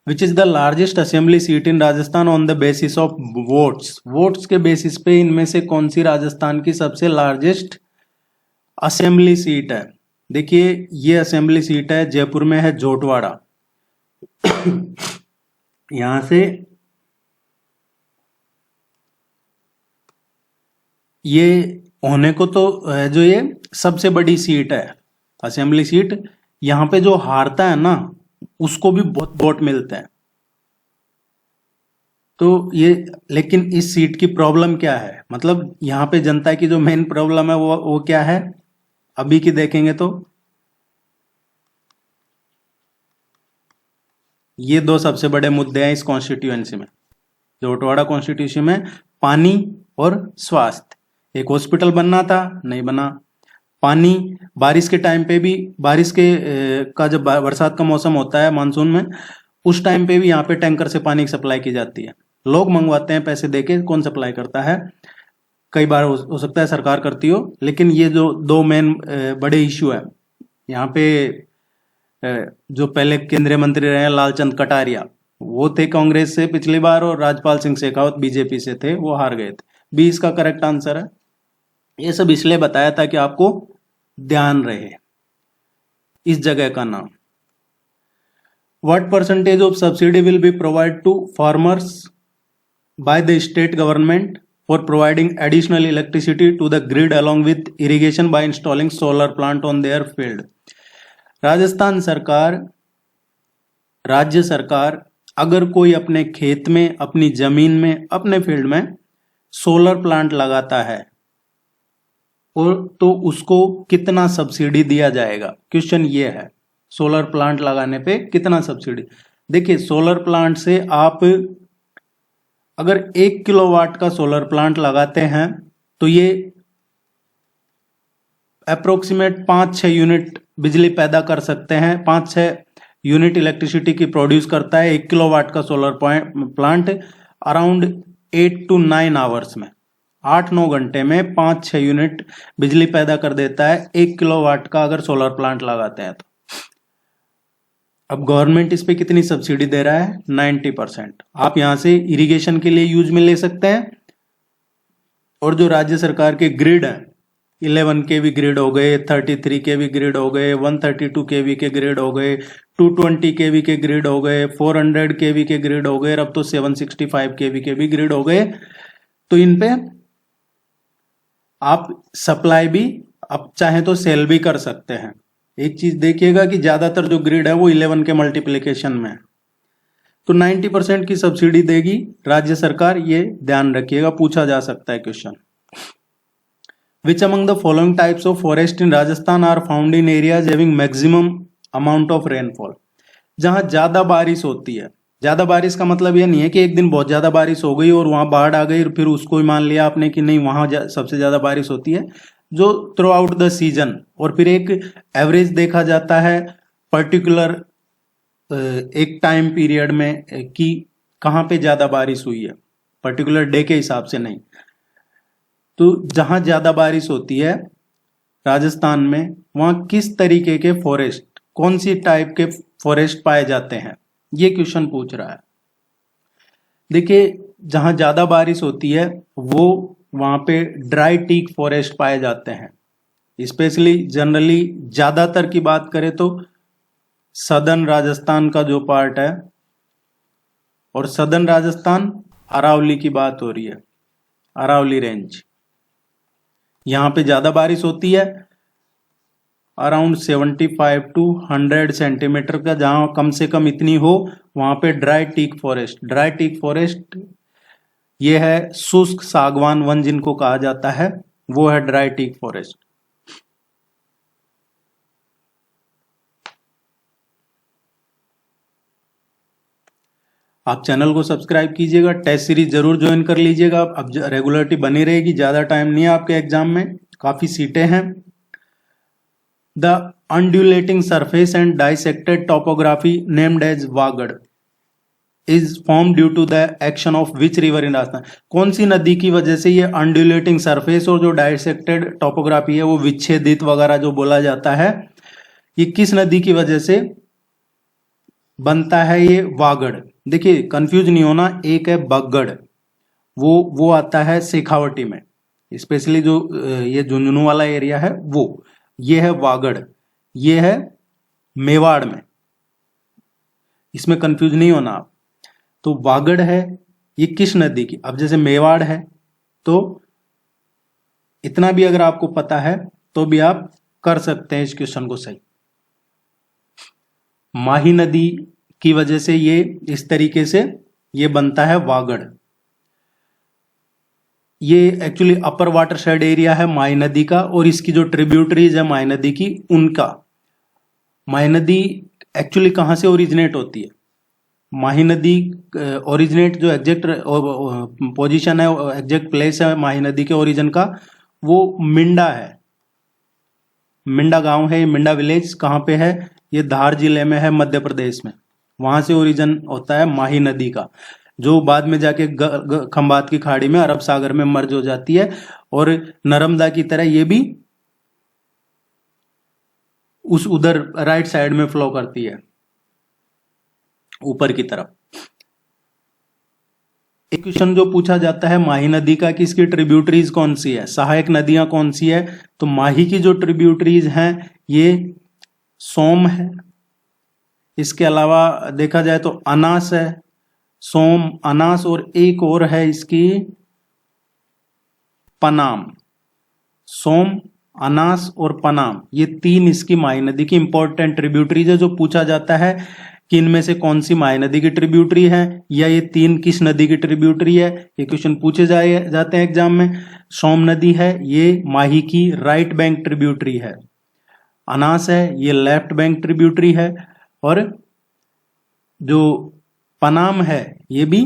Which is the largest assembly seat in Rajasthan on the basis of votes? Votes के बेसिस पे इनमें से कौन सी राजस्थान की सबसे लार्जेस्ट असेंबली सीट है? देखिए, ये असेंबली सीट है जयपुर में, है जोटवाड़ा। यहां से ये होने को तो है, जो ये सबसे बड़ी सीट है असेंबली सीट। यहां पे जो हारता है ना उसको भी बहुत वोट मिलते हैं। तो ये, लेकिन इस सीट की प्रॉब्लम क्या है? मतलब यहाँ पे जनता की जो मेन प्रॉब्लम है वो क्या है? अभी की देखेंगे तो ये दो सबसे बड़े मुद्दे हैं इस कॉन्स्टिट्यूएंसी में, जोटवाड़ा कॉन्स्टिट्यूंसी में, पानी और स्वास्थ्य। एक हॉस्पिटल बनना था, नहीं बना। पानी, बारिश के टाइम पे भी, बारिश के का जब बरसात का मौसम होता है मानसून में, उस टाइम पे भी यहाँ पे टैंकर से पानी की सप्लाई की जाती है। लोग मंगवाते हैं पैसे देके, कौन सप्लाई करता है? कई बार हो सकता है सरकार करती हो, लेकिन ये जो दो मेन बड़े इश्यू है यहाँ पे, जो पहले केंद्रीय मंत्री रहे लालचंद कटारिया, वो थे कांग्रेस से पिछली बार, और राजपाल सिंह शेखावत बीजेपी से थे, वो हार गए थे। बी इसका करेक्ट आंसर है। ये सब इसलिए बताया था कि आपको ध्यान रहे इस जगह का नाम। What percentage of subsidy will be provided to farmers by the state government for providing additional electricity to the grid along with irrigation by installing solar plant on their field? Rajasthan सरकार, राज्य सरकार अगर कोई अपने खेत में, अपनी जमीन में, अपने फील्ड में सोलर प्लांट लगाता है और तो उसको कितना सब्सिडी दिया जाएगा? क्वेश्चन ये है, सोलर प्लांट लगाने पे कितना सब्सिडी? देखिए, सोलर प्लांट से आप अगर 1 किलोवाट का सोलर प्लांट लगाते हैं तो ये अप्रोक्सीमेट 5-6 यूनिट बिजली पैदा कर सकते हैं। 5-6 यूनिट इलेक्ट्रिसिटी की प्रोड्यूस करता है 1 किलोवाट का solar plant, around 8 to 9 hours में, 8-9 घंटे में 5-6 यूनिट बिजली पैदा कर देता है 1 किलोवाट का अगर सोलर प्लांट लगाते हैं तो। अब गवर्नमेंट इस पे कितनी सब्सिडी दे रहा है? 90%। आप यहां से इरिगेशन के लिए यूज में ले सकते हैं, और जो राज्य सरकार के ग्रिड है, 11 kV ग्रिड हो गए, 33 kV ग्रिड हो गए, 132 kV के ग्रिड हो गए, 220 kV के ग्रिड हो गए, 400 kV के ग्रिड हो गए, अब तो 765 kV के भी ग्रिड हो गए। तो इन पे आप सप्लाई भी, आप चाहे तो सेल भी कर सकते हैं। एक चीज देखिएगा कि ज्यादातर जो ग्रिड है वो 11 के मल्टीप्लिकेशन में है, तो 90% की सब्सिडी देगी राज्य सरकार, ये ध्यान रखिएगा, पूछा जा सकता है question. Which among the following types of forest in Rajasthan are found in areas having maximum amount of rainfall? जहां ज्यादा बारिश होती है, ज्यादा बारिश का मतलब ये नहीं है कि एक दिन बहुत ज्यादा बारिश हो गई और वहां बाढ़ आ गई, फिर उसको ही मान लिया आपने कि नहीं वहां सबसे ज्यादा बारिश होती है। जो थ्रू आउट द सीजन, और फिर एक एवरेज देखा जाता है पर्टिकुलर एक टाइम पीरियड में कि कहाँ पे ज्यादा बारिश हुई है, पर्टिकुलर डे के हिसाब से नहीं। तो जहां ज्यादा बारिश होती है राजस्थान में, वहां किस तरीके के फॉरेस्ट, कौन सी टाइप के फॉरेस्ट पाए जाते हैं, ये क्वेश्चन पूछ रहा है। देखिए, जहां ज्यादा बारिश होती है वो वहां पे ड्राई टीक फॉरेस्ट पाए जाते हैं। स्पेशली जनरली ज्यादातर की बात करें तो सदर्न राजस्थान का जो पार्ट है, और सदर्न राजस्थान अरावली की बात हो रही है, अरावली रेंज। यहाँ पे ज्यादा बारिश होती है, अराउंड 75 टू 100 सेंटीमीटर का, जहां कम से कम इतनी हो वहां पे dry teak forest. Dry teak forest ये है शुष्क सागवान वन जिनको कहा जाता है, वो है ड्राई टीक फॉरेस्ट। आप चैनल को सब्सक्राइब कीजिएगा, टेस्ट सीरीज जरूर ज्वाइन कर लीजिएगा, अब रेगुलरिटी बनी रहेगी, ज्यादा टाइम नहीं है आपके एग्जाम में, काफी सीटें हैं। The undulating surface and dissected topography named as Vagad is formed due to the action of which river in Rajasthan. कौन सी नदी की वजह से ये undulating surface और जो dissected topography है वो विच्छेदित वगैरह जो बोला जाता है, ये किस नदी की वजह से बनता है? ये वागड़। देखिए कंफ्यूज नहीं होना, एक है बगड़, वो आता है शेखावटी में, स्पेशली जो ये झुंझुनू वाला एरिया है वो, ये है वागड़, ये है मेवाड़ में, इसमें कंफ्यूज नहीं होना आप। तो वागड़ है ये किस नदी की? अब जैसे मेवाड़ है तो इतना भी अगर आपको पता है तो भी आप कर सकते हैं इस क्वेश्चन को सही। माही नदी की वजह से ये इस तरीके से ये बनता है वागड़। ये एक्चुअली अपर वाटर शेड एरिया है माही नदी का, और इसकी जो ट्रिब्यूटरीज है माही नदी की उनका। माही नदी एक्चुअली कहां से ओरिजिनेट होती है? माही नदी ओरिजिनेट जो एग्जैक्ट पोजीशन है, एग्जैक्ट प्लेस है माही नदी के ओरिजिन का, वो मिंडा है, मिंडा गांव है, मिंडा विलेज कहाँ पे है? ये धार जिले में है, मध्य प्रदेश में, वहां से ओरिजिन होता है माही नदी का, जो बाद में जाके खंबात की खाड़ी में अरब सागर में मर्ज हो जाती है, और नर्मदा की तरह ये भी उस उधर राइट साइड में फ्लो करती है ऊपर की तरफ। एक क्वेश्चन जो पूछा जाता है माही नदी का कि इसकी ट्रिब्यूटरीज कौन सी है, सहायक नदियां कौन सी है? तो माही की जो ट्रिब्यूटरीज हैं ये सोम है, इसके अलावा देखा जाए तो अनास है, सोम, अनास, और एक और है इसकी पनाम। सोम, अनास और पनाम, ये तीन इसकी माही नदी की इंपॉर्टेंट ट्रिब्यूटरीज है। जो पूछा जाता है कि इनमें से कौन सी माही नदी की ट्रिब्यूटरी है, या ये तीन किस नदी की ट्रिब्यूटरी है, ये क्वेश्चन पूछे जाते हैं एग्जाम में। सोम नदी है, ये माही की राइट बैंक ट्रिब्यूटरी है। अनास है, ये लेफ्ट बैंक ट्रिब्यूटरी है, और जो पनाम है ये भी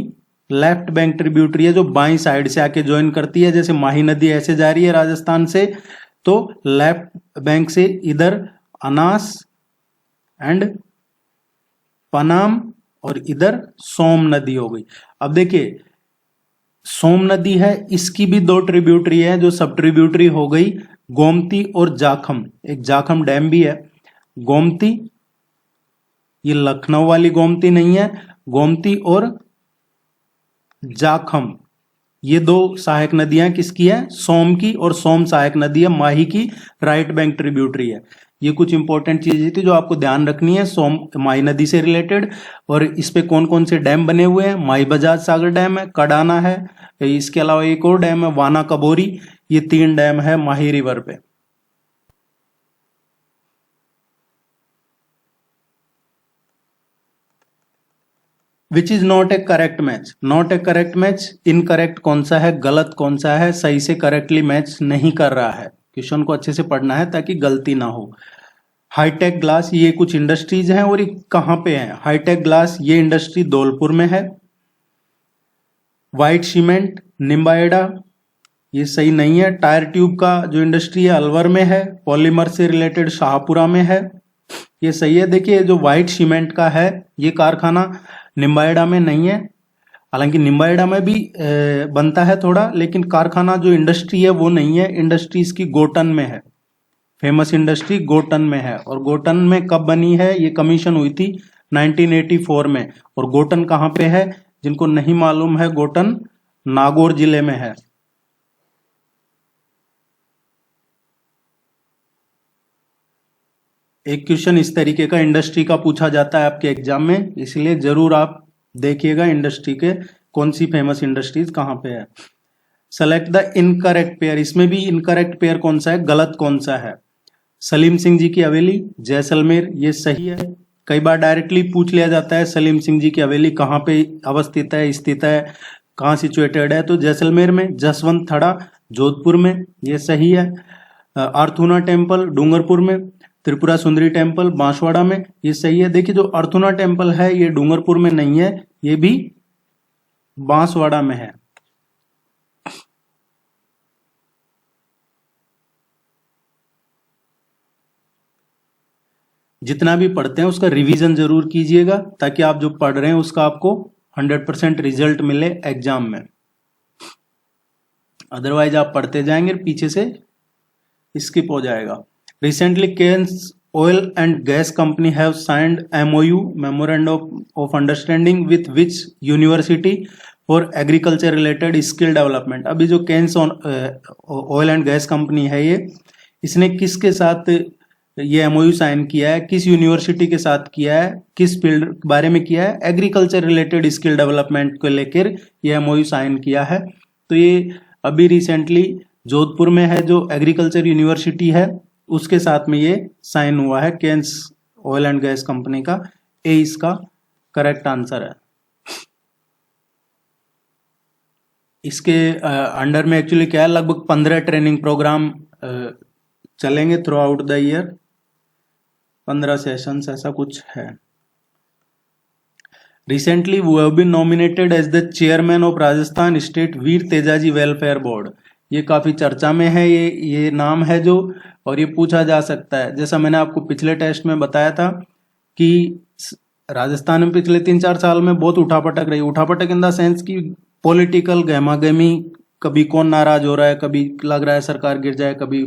लेफ्ट बैंक ट्रिब्यूटरी है, जो बाईं साइड से आके ज्वाइन करती है। जैसे माही नदी ऐसे जा रही है राजस्थान से, तो लेफ्ट बैंक से इधर अनास एंड पनाम, और इधर सोम नदी हो गई। अब देखिए सोम नदी है, इसकी भी दो ट्रिब्यूटरी है, जो सब ट्रिब्यूटरी हो गई गोमती और जाखम। एक जाखम डैम भी है। गोमती, ये लखनऊ वाली गोमती नहीं है, गोमती और जाखम, ये दो सहायक नदियां किसकी है? सोम की, और सोम सहायक नदी है, माही की राइट बैंक ट्रिब्यूटरी है। ये कुछ इंपॉर्टेंट चीजें थी जो आपको ध्यान रखनी है सोम माही नदी से रिलेटेड। और इस पे कौन कौन से डैम बने हुए हैं? माही बजाज सागर डैम है, कडाना है, इसके अलावा एक और डैम है वाना कबोरी। ये तीन डैम है माही रिवर पे। Which is not A correct match? Not A correct match, incorrect कौन सा है, गलत कौन सा है, सही से करेक्टली मैच नहीं कर रहा है। क्वेश्चन को अच्छे से पढ़ना है ताकि गलती ना हो। हाईटेक ग्लास, ये कुछ इंडस्ट्रीज हैं, और ये कहां पे है? हाईटेक ग्लास ये इंडस्ट्री धौलपुर में है। व्हाइट सीमेंट निम्बाएडा, ये सही नहीं है। टायर ट्यूब का जो इंडस्ट्री है अलवर में है। पॉलीमर से रिलेटेड शाहपुरा में है, ये सही है। देखिए जो व्हाइट सीमेंट का है ये कारखाना निम्बाएडा में नहीं है, हालांकि निम्बाएडा में भी बनता है थोड़ा, लेकिन कारखाना जो इंडस्ट्री है वो नहीं है। इंडस्ट्री इसकी गोटन में है, फेमस इंडस्ट्री गोटन में है। और गोटन में कब बनी है? ये कमीशन हुई थी 1984 में। और गोटन कहाँ पे है? जिनको नहीं मालूम है, गोटन नागौर जिले में है। एक क्वेश्चन इस तरीके का इंडस्ट्री का पूछा जाता है आपके एग्जाम में, इसलिए जरूर आप देखिएगा इंडस्ट्री के कौन सी फेमस इंडस्ट्रीज कहाँ पे है। सेलेक्ट द इनकरेक्ट पेयर, इसमें भी इनकरेक्ट पेयर कौन सा है, गलत कौन सा है। सलीम सिंह जी की हवेली जैसलमेर, ये सही है। कई बार डायरेक्टली पूछ लिया जाता है सलीम सिंह जी की हवेली कहाँ पे अवस्थित है, स्थित है, कहाँ सिचुएटेड है, तो जैसलमेर में। जसवंत थड़ा जोधपुर में, ये सही है। अर्थुना टेम्पल डूंगरपुर में। त्रिपुरा सुंदरी टेम्पल बांसवाड़ा में, ये सही है। देखिए जो अर्थुना टेम्पल है ये डूंगरपुर में नहीं है, ये भी बांसवाड़ा में है। जितना भी पढ़ते हैं उसका रिवीजन जरूर कीजिएगा ताकि आप जो पढ़ रहे हैं उसका आपको 100% रिजल्ट मिले एग्जाम में। अदरवाइज आप पढ़ते जाएंगे पीछे से स्किप हो जाएगा। Recently Cairns oil and gas company have signed MOU memorandum of understanding with which university for agriculture related skill development. अभी जो Cairns oil and gas company है ये, इसने किसके साथ ये MOU साइन किया है, किस यूनिवर्सिटी के साथ किया है, किस फील्ड के बारे में किया है, एग्रीकल्चर रिलेटेड स्किल डेवलपमेंट को लेकर ये MOU साइन किया है। तो ये अभी रिसेंटली जोधपुर में है जो एग्रीकल्चर यूनिवर्सिटी है, उसके साथ में ये साइन हुआ है Cairns oil and gas company का। ए इसका करेक्ट आंसर है। इसके अंडर में एक्चुअली क्या है, लगभग 15 ट्रेनिंग प्रोग्राम चलेंगे throughout the year, 15 sessions ऐसा कुछ है। रिसेंटली वो have been nominated as the chairman of Rajasthan state Veer Tejaji welfare board. ये काफी चर्चा में है ये नाम है जो, और ये पूछा जा सकता है। जैसा मैंने आपको पिछले टेस्ट में बताया था कि राजस्थान में पिछले 3-4 साल में बहुत उठापटक रही, उठापटक इन द सेंस की पॉलिटिकल गहमागहमी, कभी कौन नाराज हो रहा है, कभी लग रहा है सरकार गिर जाए, कभी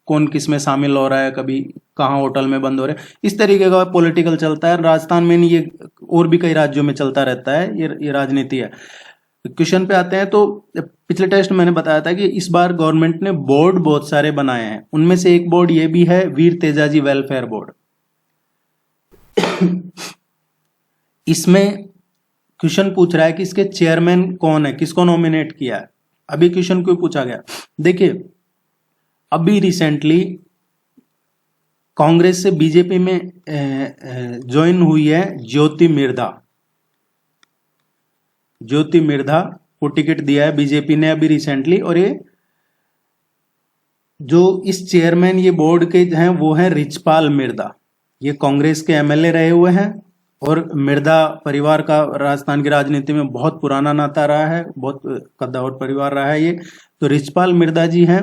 कौन किस में शामिल हो रहा है, कभी कहाँ होटल में बंद हो रहे हैं, इस तरीके का पॉलिटिकल चलता है। राजस्थान में नहीं, ये और भी कई राज्यों में चलता रहता है, ये राजनीति है। क्वेश्चन पे आते हैं तो पिछले टेस्ट मैंने बताया था कि इस बार गवर्नमेंट ने बोर्ड बहुत सारे बनाए हैं, उनमें से एक बोर्ड ये भी है वीर तेजाजी वेलफेयर बोर्ड। इसमें क्वेश्चन पूछ रहा है कि इसके चेयरमैन कौन है, किसको नॉमिनेट किया है। अभी क्वेश्चन क्यों पूछा गया, देखिए अभी रिसेंटली कांग्रेस से बीजेपी में ज्वाइन हुई है ज्योति मिर्धा। ज्योति मिर्धा को टिकट दिया है बीजेपी ने अभी रिसेंटली, और ये जो इस चेयरमैन ये बोर्ड के हैं वो हैं रिचपाल मिर्धा। ये कांग्रेस के MLA रहे हुए हैं, और मिर्धा परिवार का राजस्थान की राजनीति में बहुत पुराना नाता रहा है, बहुत कद्दावर परिवार रहा है ये। तो रिचपाल मिर्धा जी हैं,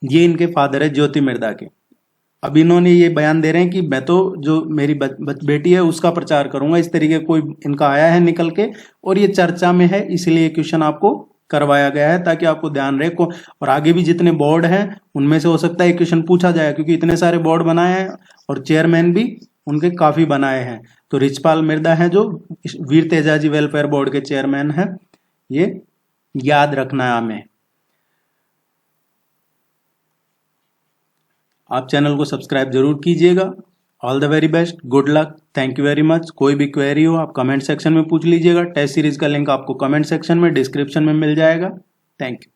ये इनके फादर है ज्योति मिर्धा के। अब इन्होंने ये बयान दे रहे हैं कि मैं तो जो मेरी बेटी है उसका प्रचार करूंगा, इस तरीके कोई इनका आया है निकल के, और ये चर्चा में है, इसलिए क्वेश्चन आपको करवाया गया है ताकि आपको ध्यान रहे। और आगे भी जितने बोर्ड हैं उनमें से हो सकता है क्वेश्चन पूछा जाए, क्योंकि इतने सारे बोर्ड बनाए हैं और चेयरमैन भी उनके काफी बनाए हैं। तो रिचपाल मिर्धा है जो वीर तेजाजी वेलफेयर बोर्ड के चेयरमैन है, ये याद रखना है हमें। आप चैनल को सब्सक्राइब जरूर कीजिएगा। All the very best, good luck, thank you very much. कोई भी क्वेरी हो आप कमेंट सेक्शन में पूछ लीजिएगा। टेस्ट सीरीज का लिंक आपको कमेंट सेक्शन में डिस्क्रिप्शन में मिल जाएगा। Thank you.